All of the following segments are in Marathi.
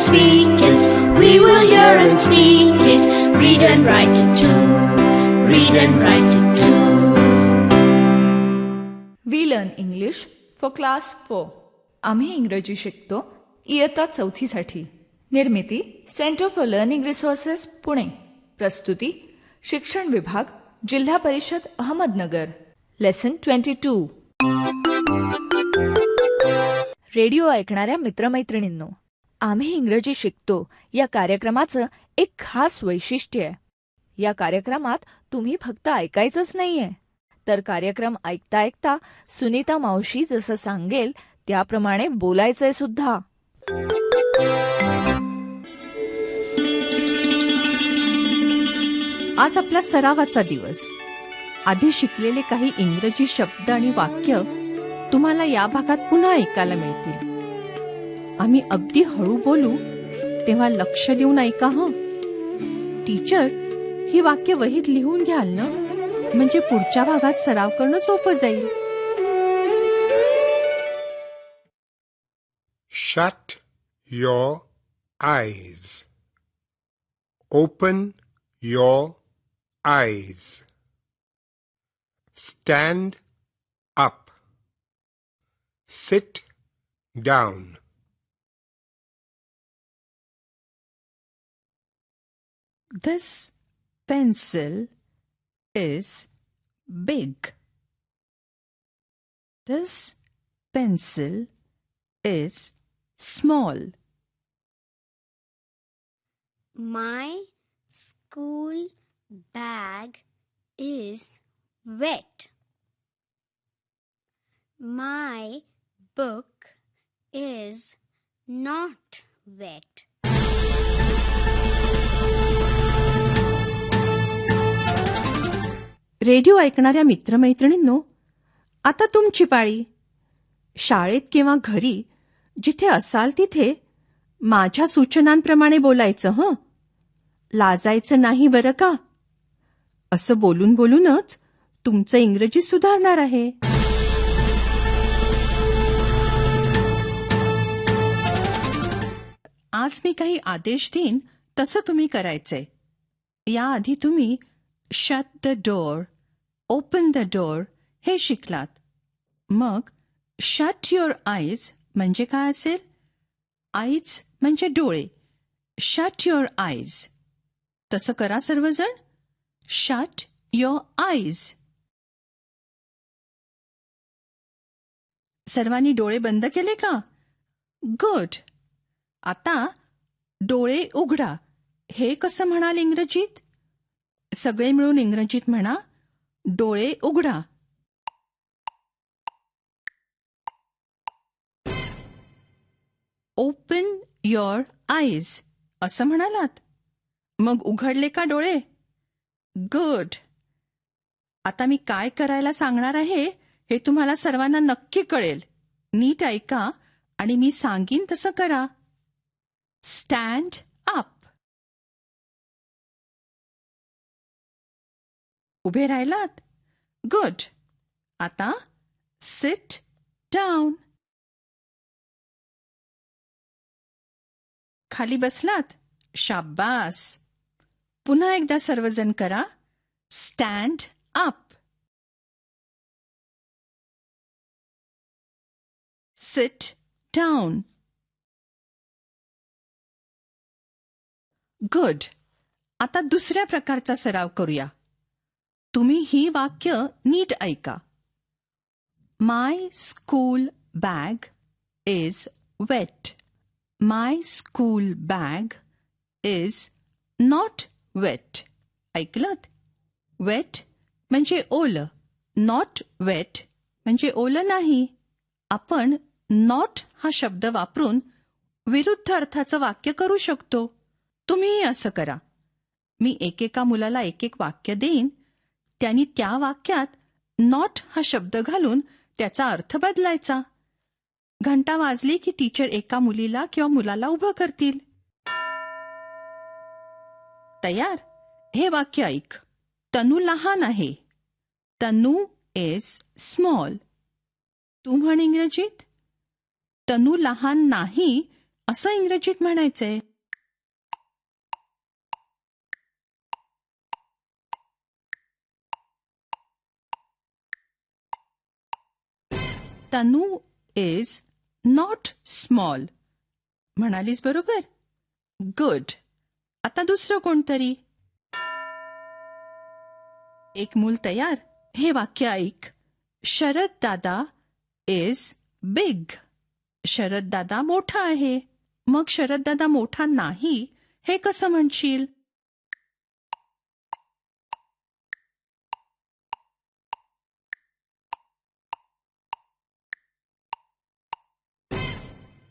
speak it. We will hear and speak it. Read and write it too. Read and write it too. We learn English for class 4. आम्ही इंग्रजी शिकतो इयत्ता 4साठी. निर्मिती centre for learning resources Pune. प्रस्तुती शिक्षण विभाग जिल्हा परिषद अहमदनगर. लेसन 22. रेडिओ ऐकणाऱ्या मित्रमैत्रिणींनो, आम्ही इंग्रजी शिकतो या कार्यक्रमाचं एक खास वैशिष्ट्य आहे. या कार्यक्रमात तुम्ही फक्त ऐकायचंच नाहीये, तर कार्यक्रम ऐकता ऐकता सुनीता मावशी जसं सांगेल त्याप्रमाणे बोलायचंय सुद्धा. आज आपला सरावाचा दिवस. आधी शिकलेले काही इंग्रजी शब्द आणि वाक्य तुम्हाला या भागात पुन्हा ऐकायला मिळतील. आम्ही अगदी हळू बोलू तेव्हा लक्ष देऊन ऐका हं. टीचर, ही वाक्य वहीत लिहून घ्याल ना, म्हणजे पुढच्या भागात सराव करणं सोपं जाईल. Shut your eyes. Open your eyes. Stand up. Sit down. This pencil is big. This pencil is small. My school bag is wet. My book is not wet. Radio ऐकणाऱ्या मित्रमैत्रिणींनो, आता तुमची पाळी. शाळेत किंवा घरी जिथे असाल तिथे माझ्या सूचनांप्रमाणे बोलायचं हं. लाजायचं नाही बरं का. असं बोलून बोलूनच तुमचं इंग्रजी सुधारणार आहे. आज मी काही आदेश देईन तसं तुम्ही करायचंय. याआधी तुम्ही shut the door, open the door हे शिकलात. मग शट युअर आईज म्हणजे काय असेल? आईज म्हणजे डोळे. Shut your eyes. तसं करा सर्वजण. Shut your eyes. सर्वांनी डोळे बंद केले का? गुड. आता डोळे उघडा हे कसं म्हणाल इंग्रजीत? सगळे मिळून इंग्रजीत म्हणा, डोळे उघडा. ओपन युअर आईज असं म्हणालात. मग उघडले का डोळे? गुड. आता मी काय करायला सांगणार आहे हे तुम्हाला सर्वांना नक्की कळेल. नीट ऐका आणि मी सांगीन तसं करा. Stand up. उभे राहिलात? गुड. आता सिट डाऊन. खाली बसलात? शाब्बास. पुन्हा एकदा सर्वजण करा. Stand up. Sit down. Good. आता दुसऱ्या प्रकारचा सराव करूया. तुम्ही ही वाक्य नीट ऐका. My school bag is wet. My school bag is not wet. ऐकलत? वेट म्हणजे ओलं, नॉट वेट म्हणजे ओलं नाही. आपण नॉट हा शब्द वापरून विरुद्ध अर्थाचं वाक्य करू शकतो. तुम्हीही असं करा. मी एकेका मुलाला एक एक वाक्य देईन. त्यांनी त्या वाक्यात नॉट हा शब्द घालून त्याचा अर्थ बदलायचा. घंटा वाजली की टीचर एका मुलीला किंवा मुलाला उभं करतील. तयार? हे वाक्य ऐक. तनू लहान आहे. तनू इज स्मॉल. तू म्हण इंग्रजीत. तनू लहान नाही असं इंग्रजीत म्हणायचंय. तनू इज नॉट स्मॉल. म्हणालीस बरोबर? गुड. आता दुसरं कोणतरी. एक मूल तयार. हे वाक्य ऐक. शरद दादा इज बिग. शरद दादा मोठा आहे. मग शरद दादा मोठा नाही हे कसं म्हणशील?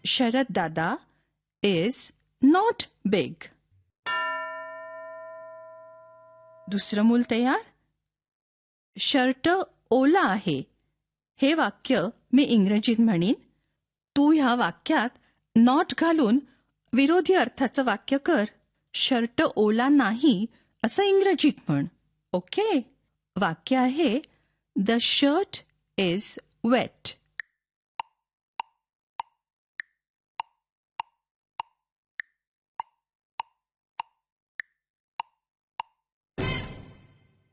शरद दादा इज नॉट बिग. दुसरं मूल तयार. शर्ट ओला आहे. हे वाक्य मी इंग्रजीत म्हणीन. तू ह्या वाक्यात नॉट घालून विरोधी अर्थाचं वाक्य कर. शर्ट ओला नाही असं इंग्रजीत म्हण. ओके. वाक्य आहे the shirt is wet.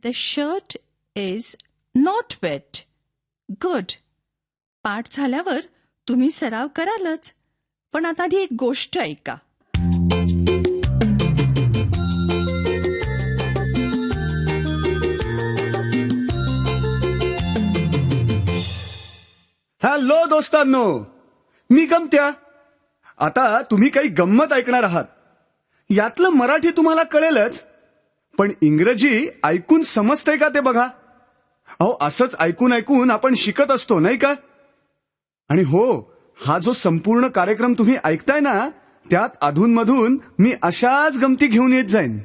The shirt is not wet. Good. पाठ झाल्यावर तुम्ही सराव करालच. पण आता आधी एक गोष्ट ऐका. हॅलो दोस्तांनो, मी गमत्या. आता तुम्ही काही गंमत ऐकणार आहात. यातलं मराठी तुम्हाला कळेलच, पण इंग्रजी ऐकून समजतंय का ते बघा. अहो, असंच ऐकून ऐकून आपण शिकत असतो नाही का. आणि हो, हा जो संपूर्ण कार्यक्रम तुम्ही ऐकताय ना, त्यात अधूनमधून मी अशाच गमती घेऊन येत जाईन.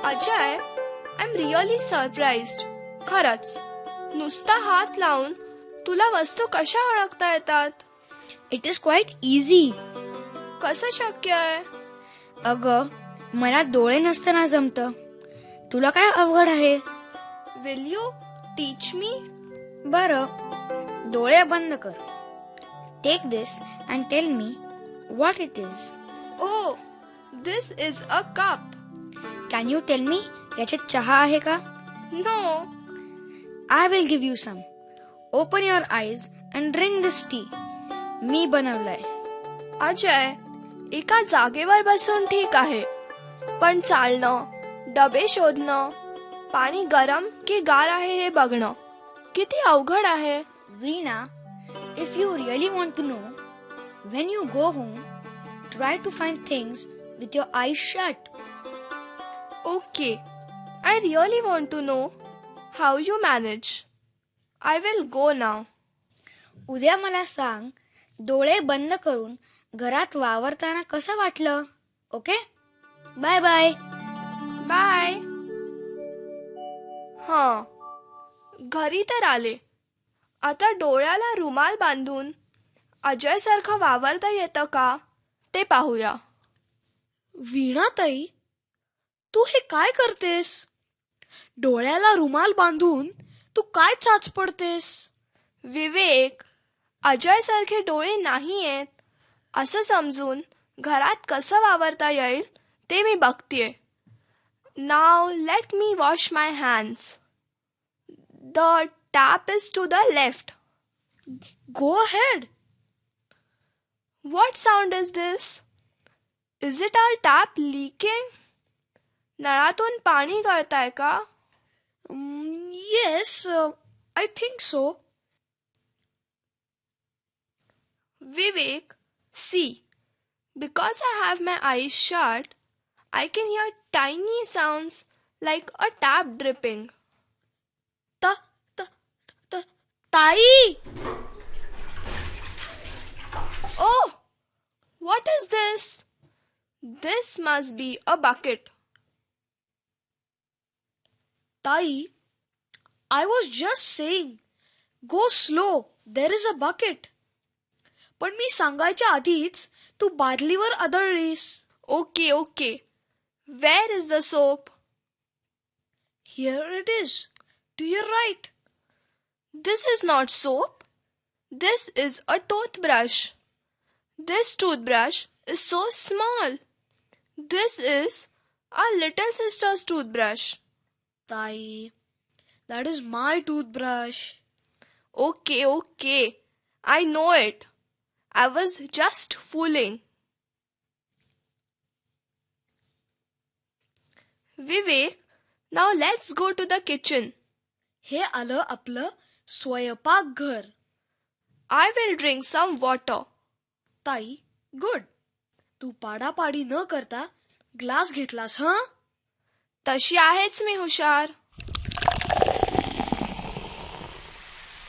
Ajay, I am really surprised. खरंच, नुसता हात लावून तुला वस्तू कशा ओळखता येतात? It is quite easy. कसं शक्य आहे? अगं, मला डोळे नसताना जमतं. तुला काय अवघड आहे? Will you teach me? बरं, डोळे बंद कर. Take this and tell me what it is. Oh, this is a cup. Can you tell me याच्यात चहा आहे का? No. I will give you some. Open your eyes and drink this tea. मी बनवलंय. अजय, एका जागेवर बसून ठीक आहे, पण चालणं, डबे शोधणं, पाणी गरम की गार आहे हे बघणं किती अवघड आहे. वीणा, if you really want to know, when you go home, try to find things with your eyes shut. Okay, I really want to know how you manage. I will go now. उद्या मला सांग, डोळे बंद करून घरात वावरताना कसं वाटलं. Okay, bye bye. बाय. हां, घरी तर आले. आता डोळ्याला रुमाल बांधून अजय सारखं वावरता येतं का ते पाहूया. वीणाताई, तू हे काय करतेस? डोळ्याला रुमाल बांधून तू काय चाच पडतेस? विवेक, अजय सारखे डोळे नाही आहेत असं समजून घरात कसं वावरता येईल ते मी बघतीये. नाव let me wash my hands. The tap is to the left. Go ahead. What sound is this? Is it our tap leaking? नळातून पाणी गळताय का? Yes, I think so. Vivek, see, because I have my eyes shut, I can hear tiny sounds like a tap dripping. ताई! Oh, what is this? This must be a bucket. ताई, I was just saying, go slow, there is a bucket. पण मी सांगायच्या आधीच तू बादलीवर आदळलीस. Okay okay. Where is the soap? Here it is, to your right. This is not soap. This is a toothbrush. This toothbrush is so small. This is our little sister's toothbrush. ताई, that is my toothbrush. Okay, okay. I know it. I was just fooling. Vivek, now let's go to the kitchen. हे आलं आपलं स्वयंपाकघर. I will drink some water. ताई, गुड. तू पाडापाडी न करता ग्लास घेतलास हं? तशी आहेच मी हुशार.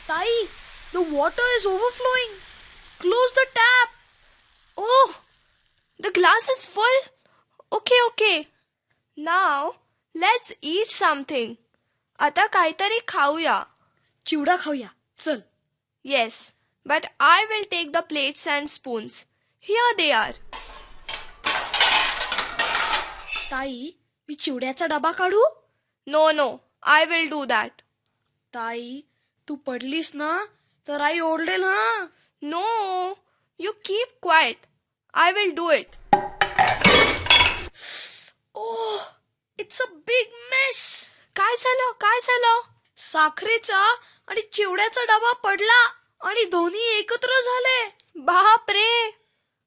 ताई, the water is overflowing. Close the tap. Oh, the glass is full. Okay, okay. Now, let's eat something. आता काहीतरी खाऊया. चिवडा खाऊया, चल. Yes, but I will take the plates and spoons. Here they are. ताई, मी चिवड्याचा डबा काढू? No, no, I will do that. ताई, तू पडलीस ना तर आई ओरडेल हं. No, you keep quiet. I will do it. Oh, it's a big mess. काय झालं? काय झालं? साखरेचा आणि चिवड्याचा डबा पडला आणि दोन्ही एकत्र झाले. बाप रे!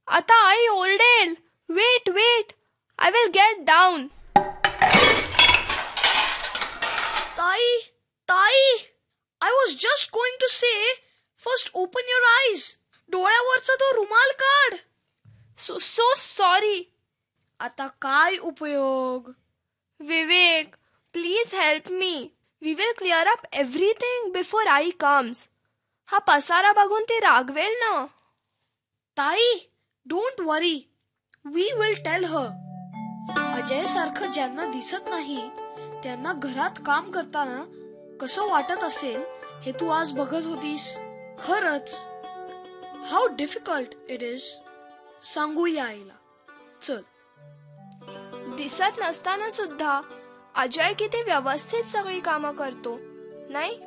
आता आई ओरडेल. Wait, wait. I will get down. ताई, ताई, I was just going to say, first open your eyes. डोळ्यावरचा तो रुमाल काढ. So sorry. आता काय उपयोग? Vivek, please help me. We will clear up everything before I comes. हा पसारा बघून ती रागवेल ना. ताई, don't worry. We will tell her. Ajay सारखं ज्यांना दिसत नाही त्यांना घरात काम करताना कसं वाटत असेल हे तू आज बघत होतीस. खरंच हाऊ डिफिकल्ट इट इज. सांगूया आईला. चल. दिसत नसताना सुद्धा अजय किती व्यवस्थित सगळी कामं करतो, नाही?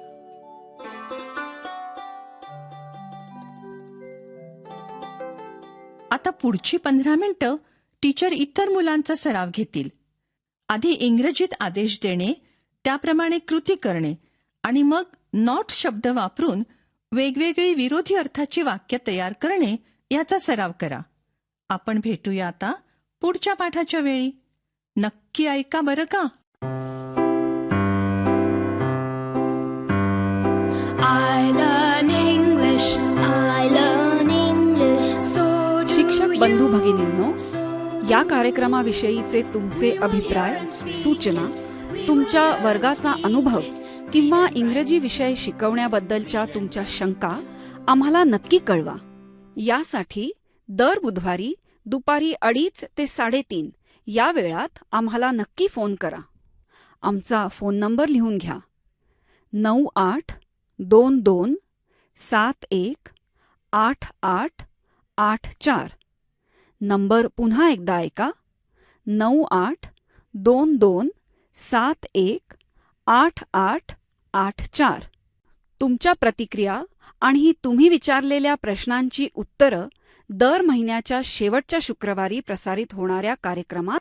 आता पुढची 15 मिनिटं टीचर इतर मुलांचा सराव घेतील. आधी इंग्रजीत आदेश देणे, त्याप्रमाणे कृती करणे आणि मग नॉट शब्द वापरून वेगवेगळी विरोधी अर्थाची वाक्य तयार करणे याचा सराव करा. आपण भेटूया आता पुढच्या पाठाच्या वेळी. नक्की ऐका बरं का. I learn English. I learn English. So do शिक्षक बंधू you. भगिनींनो, या कार्यक्रमाविषयीचे तुमचे अभिप्राय, सूचना, तुमच्या वर्गाचा अनुभव किंवा इंग्रजी विषय शिकवण्याबद्दलच्या तुमच्या शंका आम्हाला नक्की कळवा. यासाठी दर बुधवारी दुपारी 2:30 ते 3:30 या वेळात आम्हाला नक्की फोन करा. आमचा फोन नंबर लिहून घ्या. 9822718884. नंबर पुन्हा एकदा ऐका. 9822718884. तुमच्या प्रतिक्रिया आणि तुम्ही विचारलेल्या प्रश्नांची उत्तरं दर महिन्याच्या शेवटच्या शुक्रवारी प्रसारित होणाऱ्या कार्यक्रमात